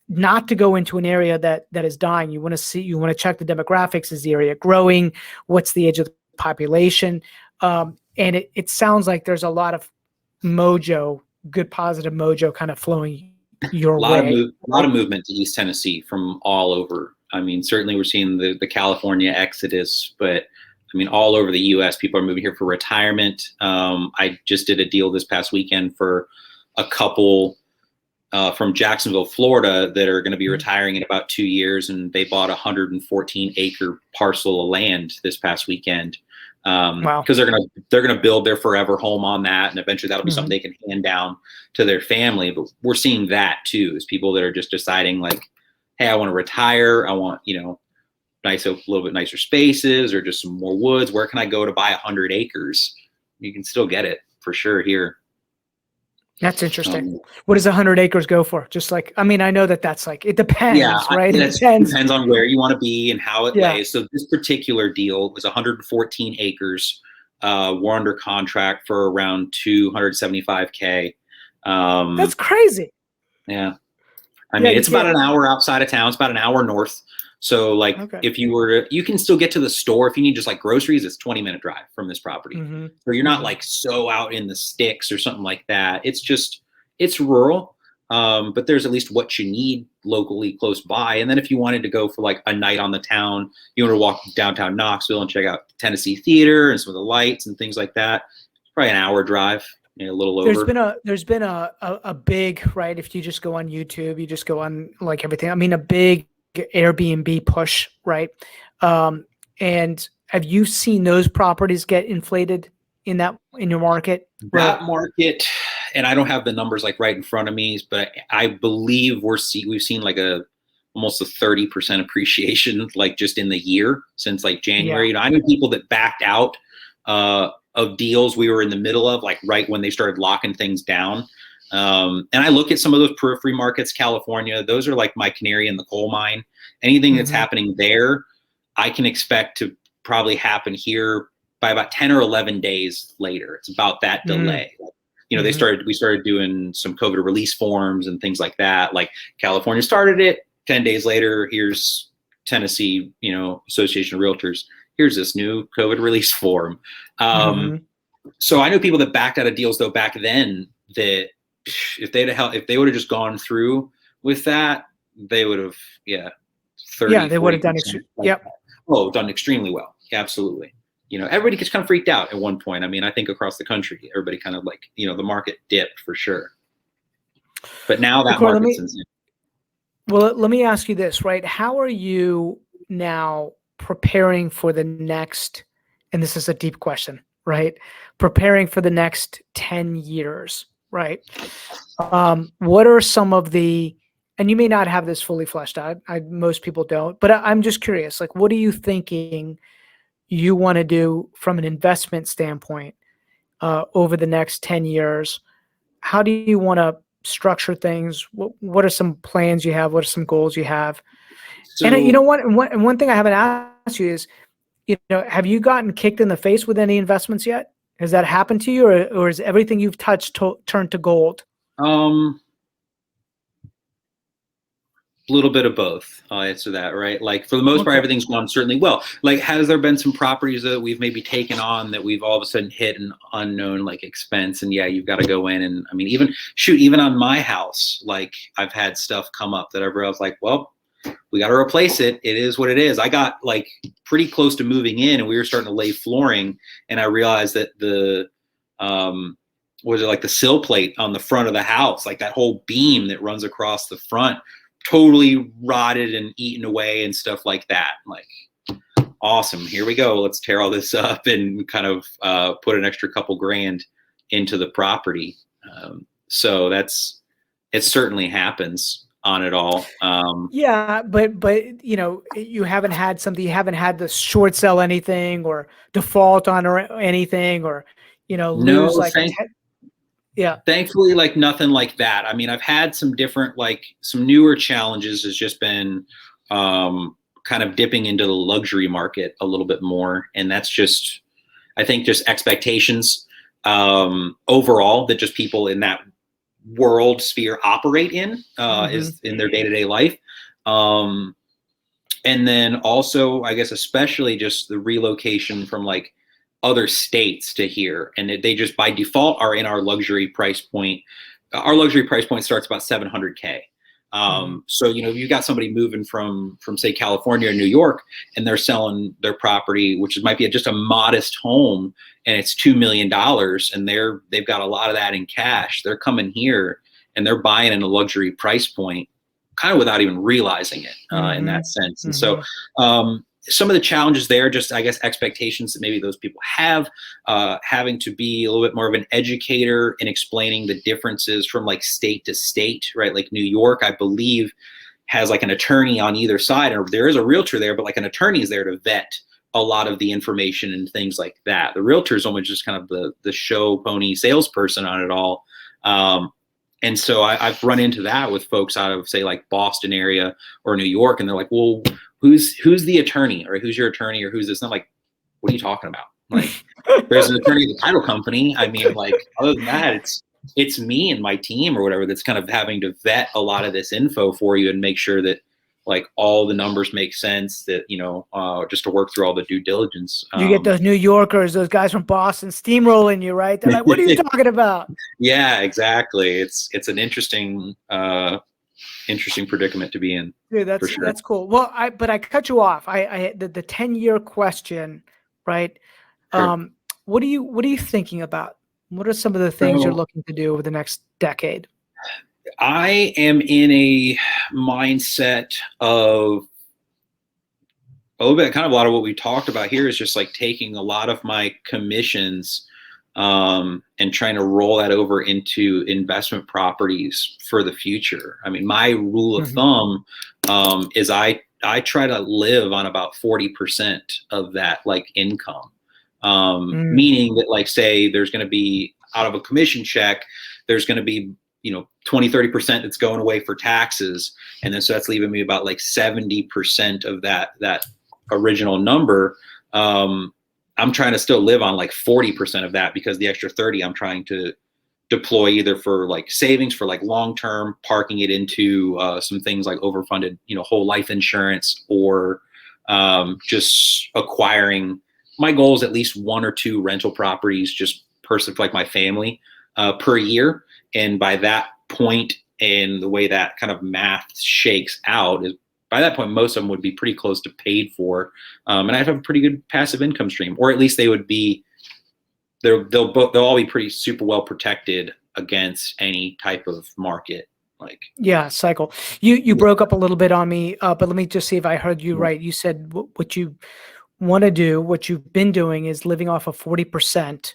[SPEAKER 1] not to go into an area that is dying. You want to check the demographics. Is the area growing? What's the age of the population? And it sounds like there's a lot of mojo, good positive mojo kind of flowing your way.
[SPEAKER 2] A lot of movement to East Tennessee from all over. I mean, certainly we're seeing the California exodus, but I mean, all over the U.S., people are moving here for retirement. I just did a deal this past weekend for a couple from Jacksonville, Florida, that are going to be retiring in about 2 years, and they bought a 114-acre parcel of land this past weekend.
[SPEAKER 1] Wow.
[SPEAKER 2] Because they're gonna build their forever home on that, and eventually that'll be something they can hand down to their family. But we're seeing that too, is people that are just deciding like, hey, I want to retire. I want, nice, a little bit nicer spaces or just some more woods. Where can I go to buy 100 acres? You can still get it for sure here.
[SPEAKER 1] That's interesting. What does 100 acres go for? Just like, I mean, I know that's like, it depends, right? It depends.
[SPEAKER 2] Depends on where you want to be and how it
[SPEAKER 1] Yeah.
[SPEAKER 2] lays. So this particular deal was 114 acres. We're under contract for around 275K.
[SPEAKER 1] That's crazy.
[SPEAKER 2] Yeah. I mean, it's about an hour outside of town. It's about an hour north. So like, if you can still get to the store if you need just like groceries, it's 20-minute drive from this property. So you're not like so out in the sticks or something like that. It's rural. But there's at least what you need locally close by. And then if you wanted to go for like a night on the town, you want to walk downtown Knoxville and check out Tennessee Theater and some of the lights and things like that, it's probably an hour drive. A little over.
[SPEAKER 1] There's been a big, right? If you just go on YouTube, you just go on like everything. I mean, a big Airbnb push, right? And have you seen those properties get inflated in your market?
[SPEAKER 2] That market, and I don't have the numbers like right in front of me, but I believe we've seen like almost a 30% appreciation, like just in the year since like January. I knew people that backed out of deals we were in the middle of, like right when they started locking things down. And I look at some of those periphery markets, California, those are like my canary in the coal mine. Anything that's happening there, I can expect to probably happen here by about 10 or 11 days later. It's about that delay. We started doing some COVID release forms and things like that. Like California started it, 10 days later, here's Tennessee, Association of Realtors. Here's this new COVID release form. So I know people that backed out of deals though back then that if they would have just gone through with that, they would have, 30,
[SPEAKER 1] they would have done
[SPEAKER 2] done extremely well. Absolutely. Everybody gets kind of freaked out at one point. I mean, I think across the country, everybody kind of like, the market dipped for sure. But now that market's insane.
[SPEAKER 1] Well, let me ask you this, right? How are you now preparing for the next, and this is a deep question, right? Preparing for the next 10 years, right? What are some of and you may not have this fully fleshed out. Most people don't, but I'm just curious, like, what are you thinking you want to do from an investment standpoint over the next 10 years? How do you want to structure things? What are some plans you have? What are some goals you have? So, and one thing I haven't asked you is, have you gotten kicked in the face with any investments yet? Has that happened to you, or is everything you've touched turned to gold?
[SPEAKER 2] A little bit of both. I'll answer that, right? Like for the most part,
[SPEAKER 1] Okay.
[SPEAKER 2] everything's gone certainly well. Like, has there been some properties that we've maybe taken on that we've all of a sudden hit an unknown like expense? And yeah, you've got to go in and I mean, even on my house, like I've had stuff come up that everyone's like, well, we got to replace it. It is what it is. I got like pretty close to moving in and we were starting to lay flooring and I realized that was it like the sill plate on the front of the house, like that whole beam that runs across the front totally rotted and eaten away and stuff like that. Like, awesome. Here we go. Let's tear all this up and kind of put an extra couple grand into the property. So it certainly happens on it all.
[SPEAKER 1] Yeah, but you haven't had the short sell anything or default on or anything or lose
[SPEAKER 2] No,
[SPEAKER 1] like yeah.
[SPEAKER 2] thankfully, like nothing like that. I mean, I've had some different, like some newer challenges has just been kind of dipping into the luxury market a little bit more. And that's just, I think just expectations overall that just people in that world sphere operate in is in their day-to-day life. And then also, I guess, especially just the relocation from like other states to here. And they just by default are in our luxury price point. Our luxury price point starts about $700K. So, you got somebody moving from say California or New York and they're selling their property, which might be just a modest home and it's $2 million and they've got a lot of that in cash. They're coming here and they're buying in a luxury price point kind of without even realizing it in that sense. And so, some of the challenges there, just I guess expectations that maybe those people have, having to be a little bit more of an educator in explaining the differences from like state to state, right? Like New York, I believe, has like an attorney on either side, or there is a realtor there, but like an attorney is there to vet a lot of the information and things like that. The realtor is almost just kind of the show pony salesperson on it all. And so I've run into that with folks out of say like Boston area or New York, and they're like, well, who's the attorney, or who's your attorney, or who's this? And I'm like, what are you talking about? Like, there's an attorney at the title company. I mean, like, other than that, it's me and my team or whatever that's kind of having to vet a lot of this info for you and make sure that like all the numbers make sense, that just to work through all the due diligence.
[SPEAKER 1] You get those New Yorkers, those guys from Boston steamrolling you, right? They're like, what are you talking about?
[SPEAKER 2] Yeah, exactly. It's an interesting predicament to be in.
[SPEAKER 1] Dude, that's cool. Well, but I cut you off. I the 10-year question, right?
[SPEAKER 2] Sure.
[SPEAKER 1] What are you thinking about? What are some of the things you're looking to do over the next decade?
[SPEAKER 2] I am in a mindset of a little bit, kind of a lot of what we talked about here is just like taking a lot of my commissions and trying to roll that over into investment properties for the future. I mean, my rule of thumb is I try to live on about 40% of that like income. Meaning that like, say there's going to be out of a commission check, there's going to be, 20-30% that's going away for taxes. And then, so that's leaving me about like 70% of that original number. I'm trying to still live on like 40% of that, because the extra 30 I'm trying to deploy either for like savings for like long-term, parking it into some things like overfunded, whole life insurance, or just acquiring. My goal is at least 1 or 2 rental properties, just personally for like my family per year. And by that point, and the way that kind of math shakes out is, by that point, most of them would be pretty close to paid for. And I'd have a pretty good passive income stream, or at least they would be, they'll all be pretty super well protected against any type of market. Like,
[SPEAKER 1] yeah, cycle. You broke up a little bit on me, but let me just see if I heard you right. You said what you want to do, what you've been doing is living off of 40%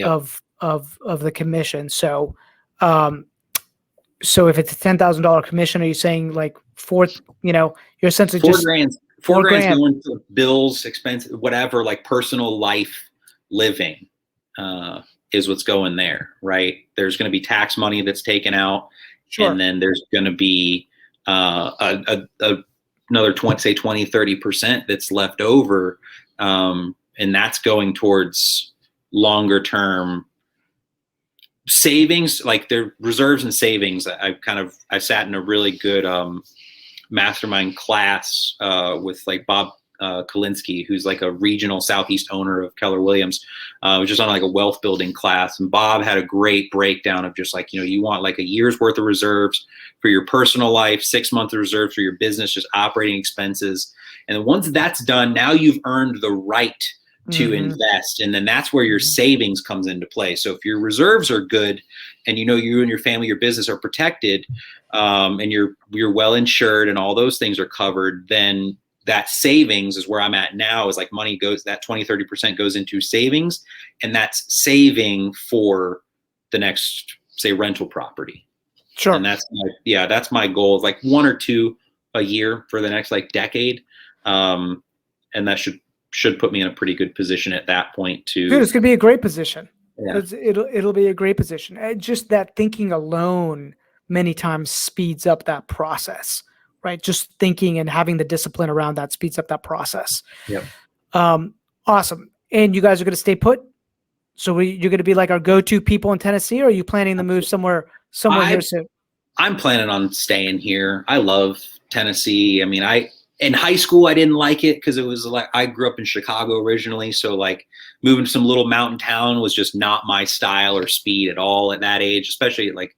[SPEAKER 1] of the commission. So, so if it's a $10,000 commission, are you saying like you're essentially just
[SPEAKER 2] $4 grand going to bills, expenses, whatever, like personal life living is what's going there, right? There's going to be tax money that's taken out, and then there's going to be another 20-30% that's left over, and that's going towards longer term savings, like their reserves and savings. I sat in a really good mastermind class with like Bob Kalinsky, who's like a regional Southeast owner of Keller Williams, was just on like a wealth building class. And Bob had a great breakdown of just like, you want like a year's worth of reserves for your personal life, 6 months of reserves for your business, just operating expenses. And once that's done, now you've earned the right to invest. And then that's where your savings comes into play. So if your reserves are good and you and your family, your business are protected, and you're well insured and all those things are covered, then that savings is where I'm at now, is like money goes, that 20-30% goes into savings, and that's saving for the next, say, rental property.
[SPEAKER 1] Sure.
[SPEAKER 2] And that's my goal, is like 1 or 2 a year for the next like decade. And that should put me in a pretty good position at that point too.
[SPEAKER 1] Dude, it's gonna be a great position.
[SPEAKER 2] Yeah.
[SPEAKER 1] It'll be a great position. Just that thinking alone many times speeds up that process, right? Just thinking and having the discipline around that speeds up that process.
[SPEAKER 2] Yep.
[SPEAKER 1] Awesome. And you guys are going to stay put? So you're going to be like our go-to people in Tennessee, or are you planning to move somewhere here soon?
[SPEAKER 2] I'm planning on staying here. I love Tennessee. I mean, in high school, I didn't like it because it was like, I grew up in Chicago originally. So like moving to some little mountain town was just not my style or speed at all at that age, especially at like,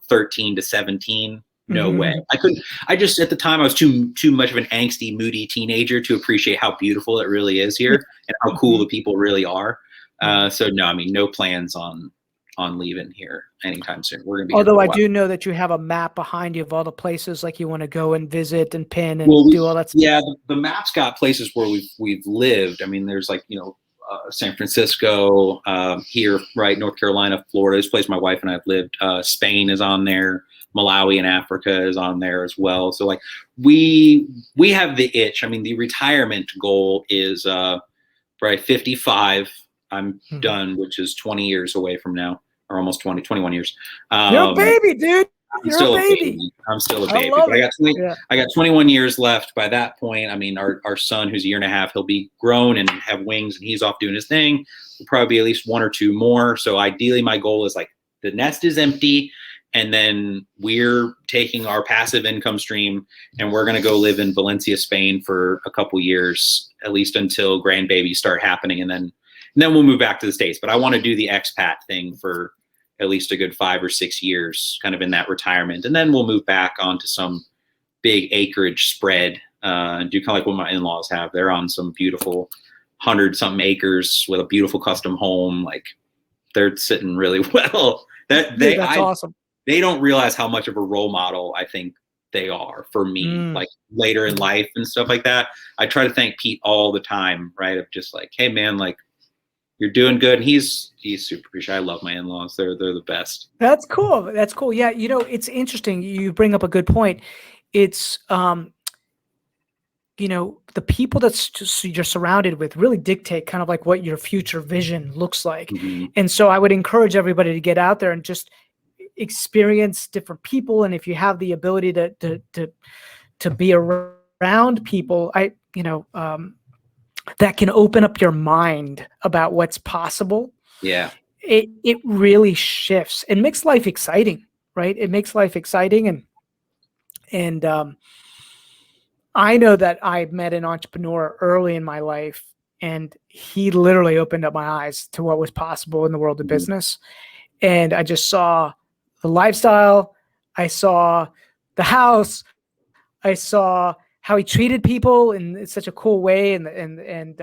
[SPEAKER 2] 13 to 17. No way. I couldn't. I just, at the time, I was too much of an angsty, moody teenager to appreciate how beautiful it really is here and how cool the people really are. So no, I mean, no plans on leaving here anytime soon. We're gonna be.
[SPEAKER 1] Although I do know that you have a map behind you of all the places like you want to go and visit and pin and do all that stuff.
[SPEAKER 2] Yeah, the map's got places where we've lived. I mean, there's like San Francisco, here, right, North Carolina, Florida. This place my wife and I've lived. Spain is on there. Malawi in Africa is on there as well. So like we have the itch. I mean, the retirement goal is by 55. I'm done, which is 20 years away from now, or almost 21 years.
[SPEAKER 1] You're a baby, dude.
[SPEAKER 2] I'm still a baby. I'm still a baby. But I got 21 years left. By that point, I mean, our son, who's a year and a half, he'll be grown and have wings, and he's off doing his thing. We'll probably be at least 1 or 2 more. So ideally, my goal is like the nest is empty, and then we're taking our passive income stream and we're going to go live in Valencia, Spain for a couple years, at least until grandbabies start happening. And then we'll move back to the States. But I want to do the expat thing for at least a good 5 or 6 years, kind of in that retirement. And then we'll move back onto some big acreage spread, and do kind of like what my in-laws have. They're on some beautiful 100-something acres with a beautiful custom home. Like, they're sitting really well. That's
[SPEAKER 1] awesome.
[SPEAKER 2] They don't realize how much of a role model I think they are for me, like later in life and stuff like that. I try to thank Pete all the time, right? Of just like, hey man, like, you're doing good. And he's super appreciative. I love my in-laws. They're the best.
[SPEAKER 1] That's cool. That's cool. Yeah. It's interesting. You bring up a good point. It's, the people that you're surrounded with really dictate kind of like what your future vision looks like. And so I would encourage everybody to get out there and just experience different people. And if you have the ability to be around people, that can open up your mind about what's possible.
[SPEAKER 2] Yeah.
[SPEAKER 1] It really shifts and makes life exciting, right? It makes life exciting. And I know that I met an entrepreneur early in my life, and he literally opened up my eyes to what was possible in the world of business. And I just saw the lifestyle. I saw the house. I saw how he treated people in such a cool way, and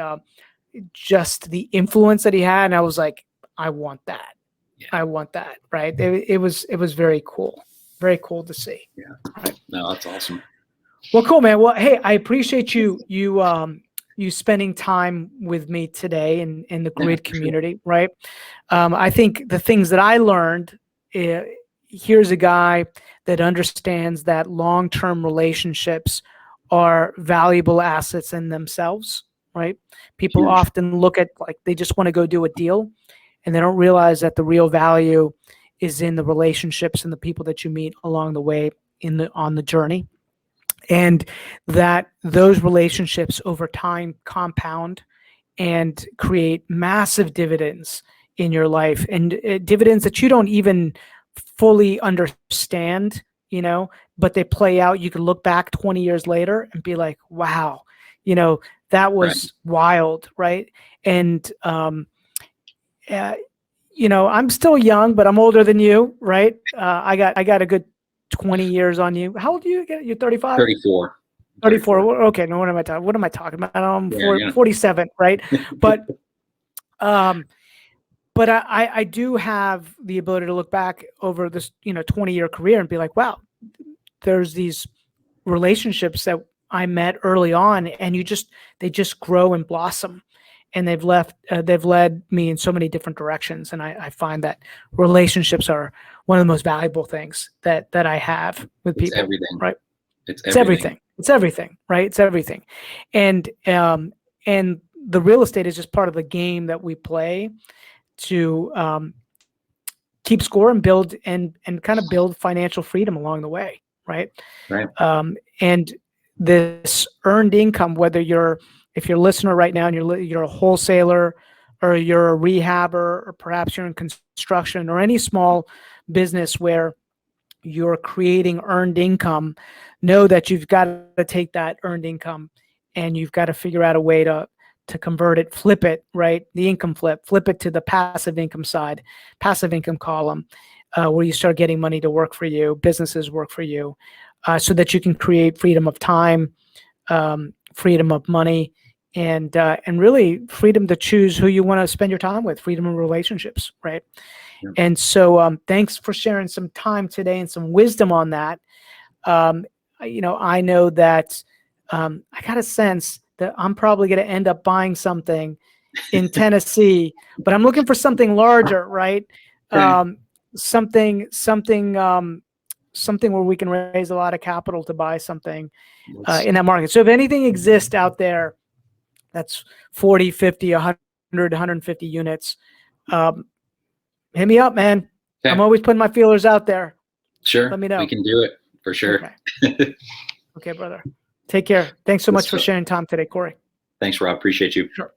[SPEAKER 1] just the influence that he had. And I was like, I want that. Yeah. I want that. Right. It was very cool. Very cool to see.
[SPEAKER 2] Yeah. Right. No, that's awesome.
[SPEAKER 1] Well, cool, man. Well, hey, I appreciate you spending time with me today in the grid community. Sure. Right. I think the things that I learned, here's a guy that understands that long-term relationships are valuable assets in themselves, right? People often look at, like, they just want to go do a deal, and they don't realize that the real value is in the relationships and the people that you meet along the way on the journey. And that those relationships over time compound and create massive dividends in your life, and dividends that you don't even fully understand but they play out. You can look back 20 years later and be like, wow, that was wild. Right. And, I'm still young, but I'm older than you. Right. I got a good 20 years on you. How old are you again? You're 35?
[SPEAKER 2] 34.
[SPEAKER 1] 34. Okay. No, what am I talking? What am I talking about? I'm 47. Right. But, but I do have the ability to look back over this, 20-year career and be like, wow, there's these relationships that I met early on, and they just grow and blossom, and they've led me in so many different directions. And I find that relationships are one of the most valuable things that I have with people.
[SPEAKER 2] It's everything,
[SPEAKER 1] right?
[SPEAKER 2] It's everything.
[SPEAKER 1] It's everything, right? It's everything, and the real estate is just part of the game that we play to keep score and build and kind of build financial freedom along the way, right?
[SPEAKER 2] Right.
[SPEAKER 1] And this earned income, if you're a listener right now and you're a wholesaler, or you're a rehabber, or perhaps you're in construction, or any small business where you're creating earned income, know that you've got to take that earned income and you've got to figure out a way to convert it, flip it, right? The income flip it to the passive income side, passive income column, where you start getting money to work for you, businesses work for you, so that you can create freedom of time, freedom of money, and really freedom to choose who you want to spend your time with, freedom of relationships, right?
[SPEAKER 2] Yeah.
[SPEAKER 1] And so thanks for sharing some time today and some wisdom on that. I know that I got a sense that I'm probably going to end up buying something in Tennessee, but I'm looking for something larger, right?
[SPEAKER 2] Okay.
[SPEAKER 1] Something where we can raise a lot of capital to buy something in that market. So if anything exists out there that's 40, 50, 100, 150 units, hit me up, man.
[SPEAKER 2] Okay.
[SPEAKER 1] I'm always putting my feelers out there.
[SPEAKER 2] Sure.
[SPEAKER 1] Let me know.
[SPEAKER 2] We can do it for sure.
[SPEAKER 1] Okay, okay, brother. Take care. Thanks so much for sharing time today, Cory.
[SPEAKER 2] Thanks, Rob. Appreciate you.
[SPEAKER 1] Sure.